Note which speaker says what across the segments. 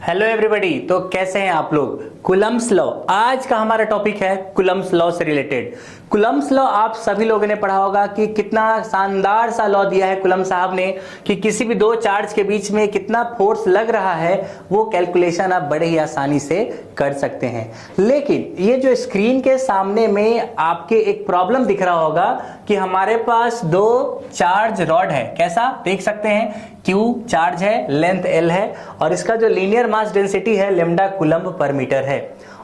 Speaker 1: Hello everybody. तो कैसे हैं आप लोग। कूलम्ब्स लॉ आज का हमारा टॉपिक है। कूलम्ब्स लॉ से रिलेटेड कूलम्ब्स लॉ आप सभी लोगों ने पढ़ा होगा कि कितना शानदार सा लॉ दिया है कूलम्ब साहब ने कि किसी भी दो चार्ज के बीच में कितना फोर्स लग रहा है वो कैलकुलेशन आप बड़े ही आसानी से कर सकते हैं। लेकिन ये जो स्क्रीन के सामने में आपके एक प्रॉब्लम दिख रहा होगा कि हमारे पास दो चार्ज रॉड है। कैसा देख सकते हैं, Q चार्ज है, लेंथ L है और इसका जो लीनियर मास डेंसिटी है लैम्डा कूलम्ब पर मीटर है।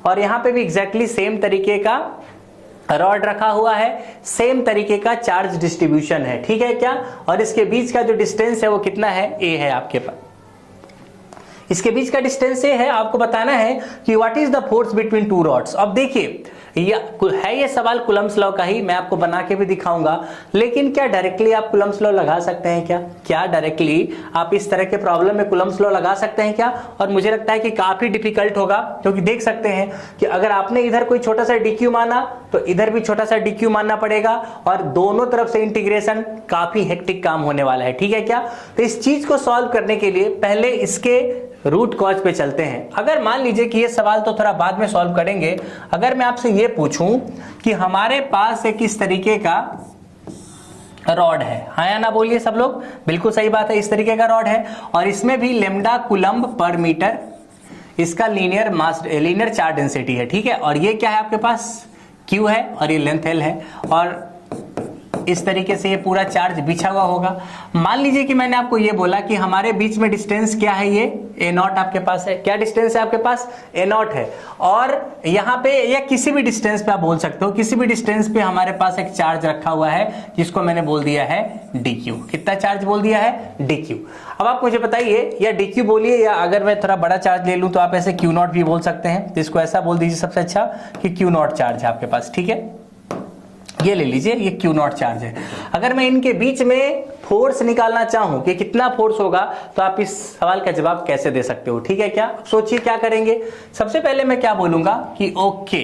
Speaker 1: और यहां पे भी एग्जैक्टली सेम तरीके का रॉड रखा हुआ है, सेम तरीके का चार्ज डिस्ट्रीब्यूशन है, ठीक है क्या। और इसके बीच का जो डिस्टेंस है वो कितना है, A है आपके पास। इसके बीच का डिस्टेंस ये है, आपको बताना है कि what is the force between two rods. अब देखिए ये सवाल कूलम्ब्स लॉ का ही, मैं आपको बना के भी दिखाऊंगा। लेकिन क्या डायरेक्टली आप कूलम्ब्स लॉ लगा सकते हैं क्या डायरेक्टली आप इस तरह के प्रॉब्लम में कूलम्ब्स लॉ लगा सकते हैं क्या। और मुझे लगता है कि काफी डिफिकल्ट होगा, क्योंकि देख सकते हैं कि अगर आपने इधर कोई छोटा सा dq माना तो इधर भी छोटा सा dq मानना पड़ेगा और दोनों तरफ से इंटीग्रेशन काफी हेक्टिक काम होने वाला है, ठीक है क्या। तो इस चीज को सॉल्व करने के लिए पहले इसके रूट कॉज पे चलते हैं। अगर मान लीजिए कि ये सवाल तो थोड़ा बाद में सॉल्व करेंगे, अगर मैं आपसे ये पूछूं कि हमारे पास एक इस तरीके का रॉड है, हाँ या ना बोलिए सब लोग। बिल्कुल सही बात है, इस तरीके का रॉड है और इसमें भी लैम्डा कूलम्ब पर मीटर इसका लीनियर चार्ज डेंसिटी है, ठीक है। और ये क्या है आपके पास, Q है और ये लेंथ L है और इस तरीके से ये पूरा चार्ज बिछा हुआ होगा। मान लीजिए कि मैंने आपको ये बोला कि हमारे बीच में डिस्टेंस क्या है, ये A0 आपके पास है। क्या डिस्टेंस है आपके पास, A0 है। और यहाँ पे या किसी भी डिस्टेंस पे आप बोल सकते हो, किसी भी डिस्टेंस पे हमारे पास एक चार्ज रखा हुआ है जिसको मैंने बोल दिया है dq। कितना चार्ज बोल दिया है, dq। अब आप मुझे बताइए, या dq बोलिए या अगर मैं थोड़ा बड़ा चार्ज ले लूं तो आप ऐसे q0 भी बोल सकते हैं। तो इसको ऐसा बोल दीजिए सबसे अच्छा कि q0 चार्ज है आपके पास, ठीक है। ये ले लीजिए, ये Q0 चार्ज है। अगर मैं इनके बीच में फोर्स निकालना चाहूं कि कितना फोर्स होगा तो आप इस सवाल का जवाब कैसे दे सकते हो, ठीक है क्या। सोचिए क्या करेंगे। सबसे पहले मैं क्या बोलूंगा कि ओके,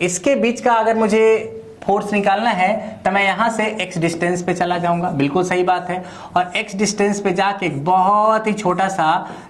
Speaker 1: इसके बीच का अगर मुझे फोर्स निकालना है तो मैं यहां से x डिस्टेंस पे चला जाऊंगा। बिल्कुल सही बात है। और x डिस्टेंस पे जाके एक बहुत ही छोटा सा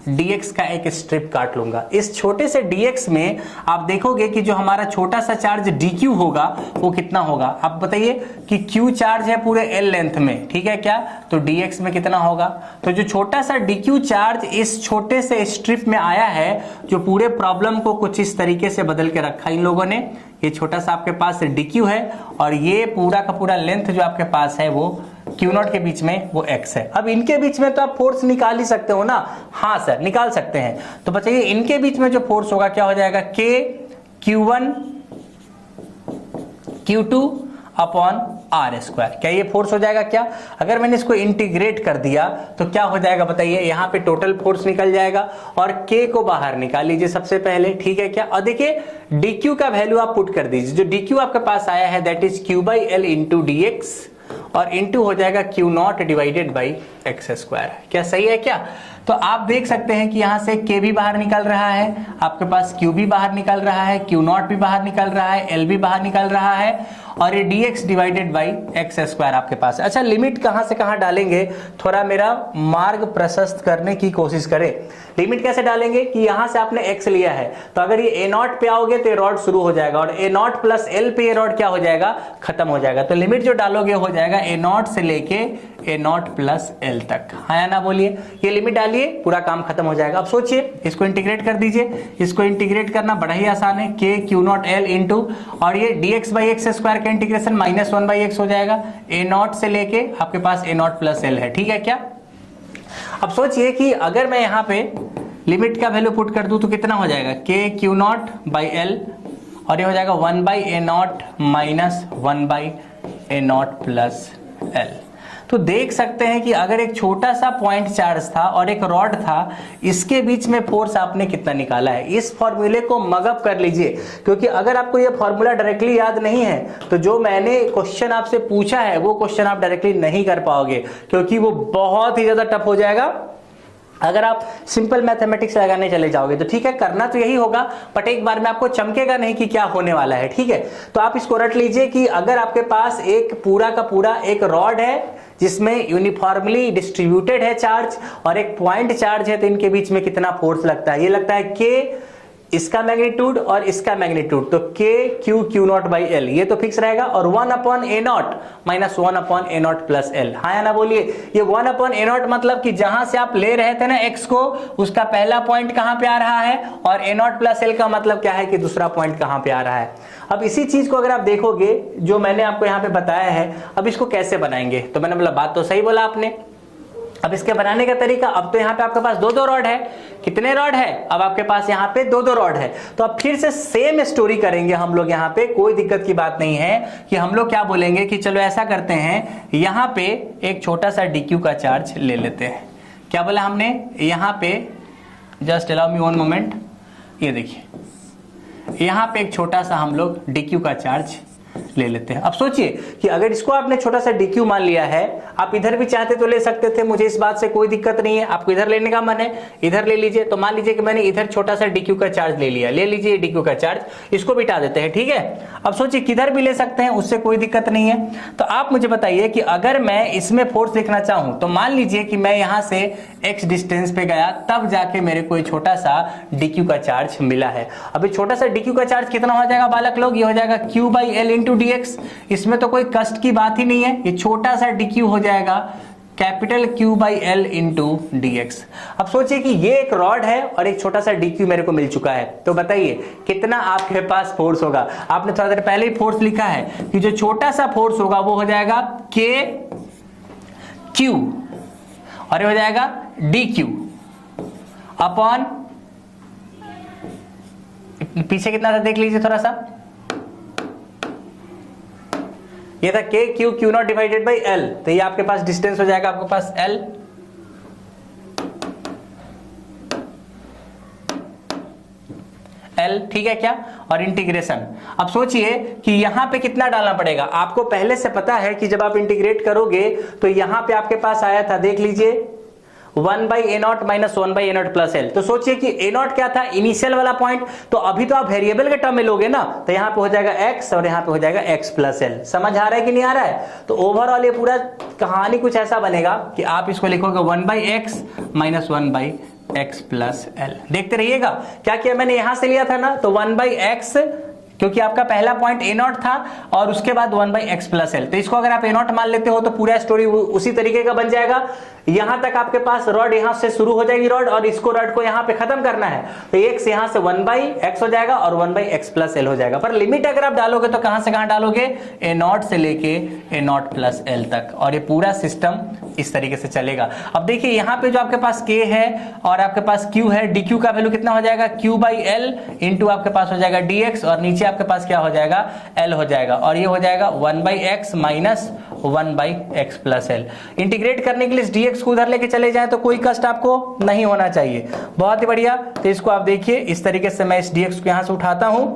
Speaker 1: dx का एक स्ट्रिप काट लूंगा। इस छोटे से dx में आप देखोगे कि जो हमारा छोटा सा चार्ज dq होगा वो कितना होगा। आप बताइए कि q चार्ज है पूरे l लेंथ में, ठीक है क्या। तो dx में कितना होगा, तो जो छोटा सा dq चार्ज इस छोटे से स्ट्रिप में आया है, जो पूरे प्रॉब्लम को कुछ इस तरीके से बदल के रखा इन लोगों ने। ये छोटा सा आपके पास dq है और ये पूरा का पूरा लेंथ जो आपके पास है वो Q0 के बीच में वो x है। अब इनके बीच में तो आप फोर्स निकाल ही सकते हो ना। हाँ सर निकाल सकते हैं। तो बताइए इनके बीच में जो फोर्स होगा क्या हो जाएगा, K Q1 Q2 upon R square. क्या ये फोर्स हो जाएगा क्या। अगर मैंने इसको इंटीग्रेट कर दिया तो क्या हो जाएगा बताइए, यहाँ पे टोटल फोर्स निकल जाएगा और K को बाहर निकाल लीजिए सबसे पहले, ठीक है क्या। और देखिए dq का वैल्यू आप पुट कर दीजिए। जो dq आपके पास आया है that is q/l into dx और इंटू हो जाएगा Q0 divided by x square. क्या सही है क्या। तो आप देख सकते हैं कि यहां से K भी बाहर निकल रहा है, आपके पास Q भी बाहर निकल रहा है, Q0 भी बाहर निकल रहा है, L भी बाहर निकल रहा है और ये dx divided by x square आपके पास है। अच्छा लिमिट कहां से कहां डालेंगे, थोड़ा मेरा मार्ग प्रशस्त करने की कोशिश करें। लिमिट कैसे डालेंगे कि यहां से आपने x लिया है तो अगर ये A0 पे आओगे तो ये रॉड शुरू हो जाएगा और A0 प्लस L पे ये रॉड क्या हो जाएगा, खत्म हो जाएगा। तो लिमिट जो डालोगे हो जाएगा A0 से लेके A0 प्लस L तक, हाँ या ना बोलिए। ये लिमिट डालिए, पूरा काम खत्म हो जाएगा। अब सोचिए इसको इंटीग्रेट कर दीजिए। इसको इंटीग्रेट करना बड़ा ही आसान है, K Q0 L इंटू और ये dx बाई x स्क्वायर का इंटीग्रेशन -1/x हो जाएगा। A0 से लेके आपके पास A0 प्लस L है, ठीक है क्या। अब सोचिए कि अगर मैं यहाँ पे लिमिट का वैल्यू पुट कर दूं तो कितना हो जाएगा, K Q0 बाई L और ये हो जाएगा 1/A0 minus 1/A0 plus L। तो देख सकते हैं कि अगर एक छोटा सा पॉइंट चार्ज था और एक रॉड था, इसके बीच में फोर्स आपने कितना निकाला है। इस फॉर्मूले को मगअप कर लीजिए, क्योंकि अगर आपको ये फॉर्मूला डायरेक्टली याद नहीं है तो जो मैंने क्वेश्चन आपसे पूछा है वो क्वेश्चन आप डायरेक्टली नहीं कर पाओगे, क्योंकि वो बहुत ही ज्यादा टफ हो जाएगा अगर आप सिंपल मैथमेटिक्स लगाने चले जाओगे। तो ठीक है, करना तो यही होगा, बट एक बार में आपको चमकेगा नहीं कि क्या होने वाला है, ठीक है। तो आप इसको रट लीजिए कि अगर आपके पास एक पूरा का पूरा एक रॉड है जिसमें यूनिफॉर्मली डिस्ट्रीब्यूटेड है चार्ज और एक पॉइंट चार्ज है, तो इनके बीच में कितना फोर्स लगता है? ये लगता है K, इसका मैग्नीट्यूड और इसका मैग्नीट्यूड, तो K Q Q not by L, ये तो फिक्स रहेगा। और 1 upon A not minus 1 upon A not plus L। हाँ या ना बोलिए। ये 1 अपॉन A नॉट मतलब कि जहां से आप ले रहे थे ना x को, उसका पहला पॉइंट कहां पे आ रहा है, और A नॉट प्लस L का मतलब क्या है कि दूसरा पॉइंट कहां पे आ रहा है। अब इसी चीज को अगर आप देखोगे जो मैंने आपको यहाँ पे बताया है, अब इसको कैसे बनाएंगे, तो मैंने बोला बात तो सही बोला आपने। अब इसके बनाने का तरीका, अब तो यहाँ पे आपके पास 2-2 रॉड है। कितने रॉड है? अब आपके पास यहाँ पे 2-2 रॉड है। तो अब फिर से सेम स्टोरी करेंगे हम लोग यहाँ पे, कोई दिक्कत की बात नहीं है कि हम लोग क्या बोलेंगे कि चलो ऐसा करते हैं, यहाँ पे एक छोटा सा DQ का चार्ज ले लेते हैं। क्या बोला हमने यहाँ पे, just allow me one moment, ये देखिए यहाँ पे एक छोटा सा हम लोग DQ का चार्ज ले लेते हैं। अब सोचिए कि अगर इसको आपने छोटा सा DQ मान लिया है, आप इधर भी चाहते तो ले सकते थे, मुझे इस बात से कोई दिक्कत नहीं है। आपको इधर लेने का मन है, इधर ले लीजिए। तो मान लीजिए कि मैंने इधर छोटा सा DQ का चार्ज ले लिया, ले लीजिए DQ का चार्ज, इसको बिठा देते हैं, ठीक है। अब सोचिए किधर भी ले सकते हैं, उससे कोई दिक्कत नहीं है। तो आप मुझे बताइए कि अगर मैं इसमें फोर्स लिखना चाहूं, तो मान लीजिए कि मैं यहां से x डिस्टेंस पे गया, तब जाके मेरे को छोटा सा DQ का चार्ज मिला है। अभी छोटा सा DQ का चार्ज कितना हो जाएगा बालक लोग? ये हो जाएगा Q by L into dx। इसमें तो कोई कष्ट की बात ही नहीं है, ये छोटा सा DQ हो जाएगा capital Q by L into dx। अब सोचिए कि ये एक रॉड है और एक छोटा सा DQ मेरे को मिल चुका है, तो बताइए कितना आपके पास फोर्स होगा। आपने थोड़ा देर पहले ही फोर्स लिखा है कि जो छोटा सा फोर्स होगा वो हो जाएगा K Q और ये हो जाएगा DQ अपॉन, पीछे कितना था देख लीजिए थोड़ा सा, ये था K Q Q not divided by L, तो ये आपके पास डिस्टेंस हो जाएगा आपके पास L। L ठीक है क्या, और इंटीग्रेशन। अब सोचिए कि यहां पे कितना डालना पड़ेगा। आपको पहले से पता है कि जब आप इंटीग्रेट करोगे तो यहां पे आपके पास आया था, देख लीजिए 1 by A not minus 1 by A not plus L। तो सोचिए कि A नॉट क्या था, इनिशियल वाला पॉइंट, तो अभी तो आप वेरिएबल के टर्म में लोगे ना, तो यहां पे हो जाएगा x और यहां पे हो जाएगा x प्लस L। समझ आ रहा है कि नहीं आ रहा है? तो ओवरऑल ये पूरा कहानी कुछ ऐसा बनेगा कि आप इसको लिखोगे 1 by x minus 1 by x plus L। देखते रहिएगा क्या किया मैंने, यहां से लिया था ना, तो 1 बाई x, क्योंकि आपका पहला पॉइंट A नॉट था और उसके बाद 1 बाई x प्लस L, तो इसको अगर आप A नॉट मान लेते हो तो पूरा स्टोरी उसी तरीके का बन जाएगा। यहां तक आपके पास रॉड यहां से शुरू हो जाएगी रॉड, और इसको रॉड को यहां पे खत्म करना है, तो x यहां से 1 बाई x हो जाएगा और 1 बाई x प्लस L हो जाएगा। पर लिमिट अगर आप डालोगे तो कहां से कहां डालोगे, A नॉट से लेके A नॉट प्लस L तक, और ये पूरा सिस्टम इस तरीके से चलेगा। अब देखिए यहां पे जो आपके पास K है और आपके पास Q है, DQ का वैल्यू कितना हो जाएगा, Q बाई L इंटू आपके पास हो जाएगा dx, और नीचे आपके पास क्या हो जाएगा, L हो जाएगा, और ये हो जाएगा 1 by x minus 1 by x plus L। Integrate करने के लिए इस dx को उधर लेके चले जाए तो कोई कष्ट आपको नहीं होना चाहिए। बहुत ही बढ़िया। तो इसको आप देखिए इस तरीके से मैं इस dx को यहां से उठाता हूं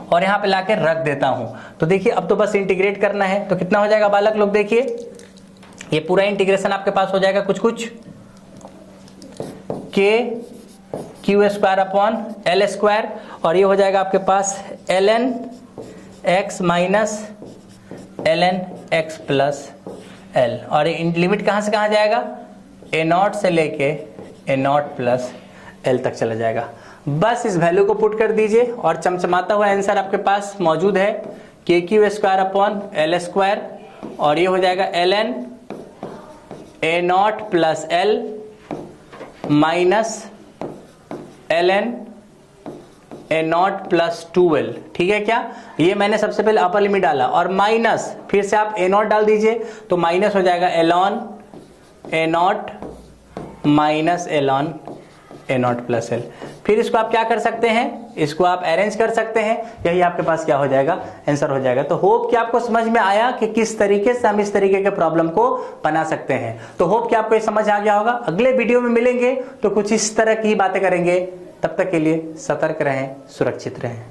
Speaker 1: और यहां पे लाके रख देता हूं। तो देखिए अब तो बस इंटीग्रेट करना है, तो कितना हो जाएगा बालक लोग, देखिए ये पूरा इंटीग्रेशन आपके पास हो जाएगा कुछ कुछ K Q square upon L square, और ये हो जाएगा आपके पास ln x minus ln x plus L, और लिमिट कहां से कहां जाएगा, A नॉट से लेके A नॉट प्लस L तक चला जाएगा। बस इस वैल्यू को पुट कर दीजिए और चमचमाता हुआ आंसर आपके पास मौजूद है K Q square upon L square, और ये हो जाएगा ln A not plus L minus ln A not plus 2L। ठीक है क्या, ये मैंने सबसे पहले अपर लिमिट डाला और माइनस, फिर से आप A नॉट डाल दीजिए तो माइनस हो जाएगा ln A not minus ln A not plus L। फिर इसको आप क्या कर सकते हैं, इसको आप अरेंज कर सकते हैं, यही आपके पास क्या हो जाएगा, आंसर हो जाएगा। तो होप कि आपको समझ में आया कि किस तरीके से हम इस तरीके के प्रॉब्लम को बना सकते हैं। तो होप कि आपको ये समझ आ गया होगा। अगले वीडियो में मिलेंगे तो कुछ इस तरह की बातें करेंगे। तब तक के लिए सतर्क रहें, सुरक्षित रहें।